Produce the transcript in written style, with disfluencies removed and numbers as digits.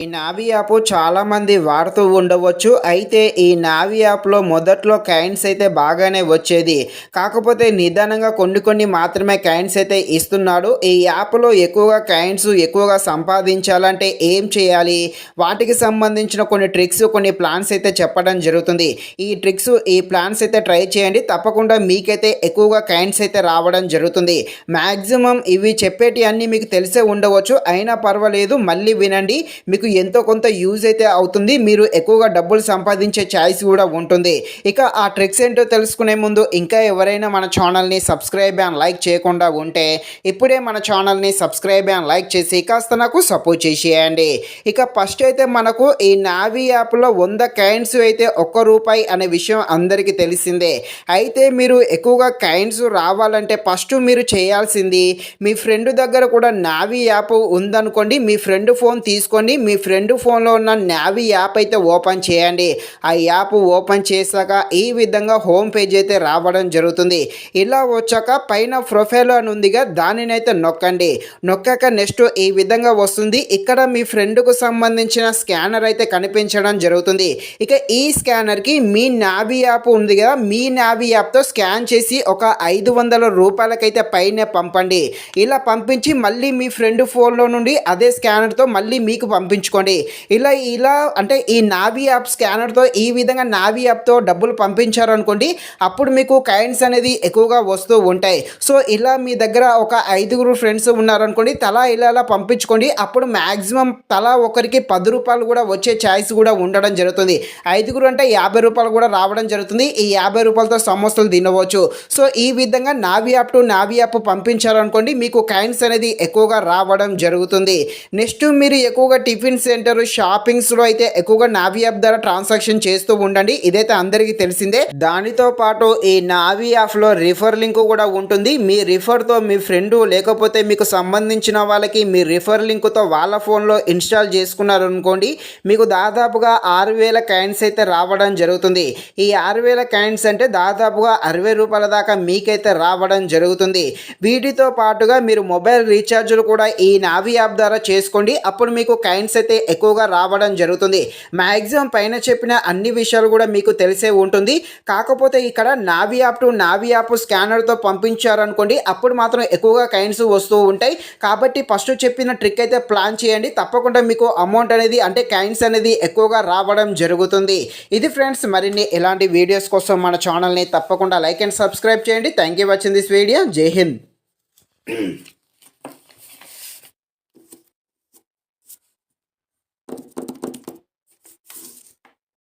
ఈ navy app చాలా మంది వాడుతూ ఉండవచ్చు. అయితే ఈ నావీ యాప్‌లో మొదట్లో కాయిన్స్ అయితే బాగానే వచ్చేది. కాకపోతే నిదానంగా కొన్ని మాత్రమే కాయిన్స్ అయితే ఇస్తున్నాడు. ఈ యాప్‌లో ఎక్కువగా కాయిన్స్ ఎక్కువగా సంపాదించాలంటే ఏం చేయాలి? వాటికి సంబంధించిన కొన్ని ట్రిక్స్, కొన్ని ప్లాన్స్ అయితే చెప్పడం జరుగుతుంది. ఈ ట్రిక్స్, ఈ ప్లాన్స్ అయితే ట్రై చేయండి. తప్పకుండా మీకైతే ఎక్కువగా కాయిన్స్ అయితే రావడం జరుగుతుంది. మాక్సిమం ఇవి చెప్పేటివన్నీ మీకు తెలిసే ఉండవచ్చు. అయినా పర్వాలేదు, మళ్ళీ వినండి. మీకు ఎంతో కొంత యూజ్ అయితే అవుతుంది. మీరు ఎక్కువగా డబ్బులు సంపాదించే ఛాయిస్ కూడా ఉంటుంది. ఇక ఆ ట్రిక్స్ ఏంటో తెలుసుకునే ముందు ఇంకా ఎవరైనా మన ఛానల్ని సబ్స్క్రైబ్ అండ్ లైక్ చేయకుండా ఉంటే ఇప్పుడే మన ఛానల్ని సబ్స్క్రైబ్ అండ్ లైక్ చేసి కాస్త నాకు సపోర్ట్ చేసేయండి. ఇక ఫస్ట్ అయితే మనకు ఈ నావీ యాప్లో 100 కాయిన్స్ అయితే ₹1 అనే విషయం అందరికీ తెలిసిందే. అయితే మీరు ఎక్కువగా కాయిన్స్ రావాలంటే ఫస్ట్ మీరు చేయాల్సింది, మీ ఫ్రెండ్ దగ్గర కూడా నావీ యాప్ ఉందనుకోండి, మీ ఫ్రెండ్ ఫోన్ తీసుకొని మీ ఫ్రెండ్ ఫోన్లో ఉన్న నావీ యాప్ అయితే ఓపెన్ చేయండి. ఆ యాప్ ఓపెన్ చేశాక ఈ విధంగా హోమ్ పేజ్ అయితే రావడం జరుగుతుంది. ఇలా వచ్చాక పైన ప్రొఫైల్ అని ఉందిగా, దానినైతే నొక్కండి. నొక్కాక నెక్స్ట్ ఈ విధంగా వస్తుంది. ఇక్కడ మీ ఫ్రెండ్కు సంబంధించిన స్కానర్ అయితే కనిపించడం జరుగుతుంది. ఇక ఈ స్కానర్కి మీ నావీ యాప్ ఉంది కదా, మీ నావీ యాప్తో స్కాన్ చేసి ఒక ₹500 పైనే పంపండి. ఇలా పంపించి మళ్ళీ మీ ఫ్రెండ్ ఫోన్లో నుండి అదే స్కానర్తో మళ్ళీ మీకు పంపించుకోండి. ఇలా అంటే ఈ నావీ యాప్ స్కానర్తో ఈ విధంగా నావీ యాప్తో డబ్బులు పంపించారనుకోండి, అప్పుడు మీకు కాయిన్స్ అనేది ఎక్కువగా వస్తూ ఉంటాయి. సో ఇలా మీ దగ్గర ఒక 5 ఫ్రెండ్స్ ఉన్నారనుకోండి, తలా ఇలా పంపించుకోండి. అప్పుడు మ్యాక్సిమం తలా ఒకరికి ₹10 కూడా వచ్చే ఛాయిస్ కూడా ఉండడం జరుగుతుంది. 5 అంటే ₹50 కూడా రావడం జరుగుతుంది. ఈ ₹50తో సమోసాలు తినవచ్చు. సో ఈ విధంగా Navi app to Navi app పంపించారనుకోండి, మీకు కాయిన్స్ అనేది ఎక్కువగా రావడం జరుగుతుంది. నెక్స్ట్ మీరు ఎక్కువగా టిఫిన్ సెంటర్, షాపింగ్స్లో అయితే ఎక్కువగా నావీ యాప్ ద్వారా ట్రాన్సాక్షన్ చేస్తూ ఉండండి. ఇదైతే అందరికీ తెలిసిందే. దానితో పాటు ఈ నావీ యాప్లో రిఫర్ లింక్ కూడా ఉంటుంది. మీ రిఫర్తో మీ ఫ్రెండ్ లేకపోతే మీకు సంబంధించిన వాళ్ళకి మీ రిఫర్ లింక్తో వాళ్ళ ఫోన్లో ఇన్స్టాల్ చేసుకున్నారనుకోండి, మీకు దాదాపుగా 6000 కాయిన్స్ అయితే రావడం జరుగుతుంది. ఈ 6000 కాయిన్స్ అంటే దాదాపుగా ₹60 దాకా మీకైతే రావడం జరుగుతుంది. వీటితో పాటుగా మీరు మొబైల్ రీఛార్జ్లు కూడా ఈ నావీ యాప్ ద్వారా చేసుకోండి. అప్పుడు మీకు కాయిన్స్ అయితే ఎక్కువగా రావడం జరుగుతుంది. మ్యాక్సిమం పైన చెప్పిన అన్ని విషయాలు కూడా మీకు తెలిసే ఉంటుంది. కాకపోతే ఇక్కడ Navi app to Navi app స్కానర్తో పంపించారనుకోండి, అప్పుడు మాత్రం ఎక్కువగా కాయిన్స్ వస్తూ ఉంటాయి. కాబట్టి ఫస్ట్ చెప్పిన ట్రిక్ అయితే ప్లాన్ చేయండి. తప్పకుండా మీకు అమౌంట్ అనేది అంటే కాయిన్స్ అనేది ఎక్కువగా రావడం జరుగుతుంది. ఇది ఫ్రెండ్స్, మరిన్ని ఇలాంటి వీడియోస్ కోసం మన ఛానల్ని తప్పకుండా లైక్ అండ్ సబ్స్క్రైబ్ చేయండి. Thank you watching this video. జై హింద్.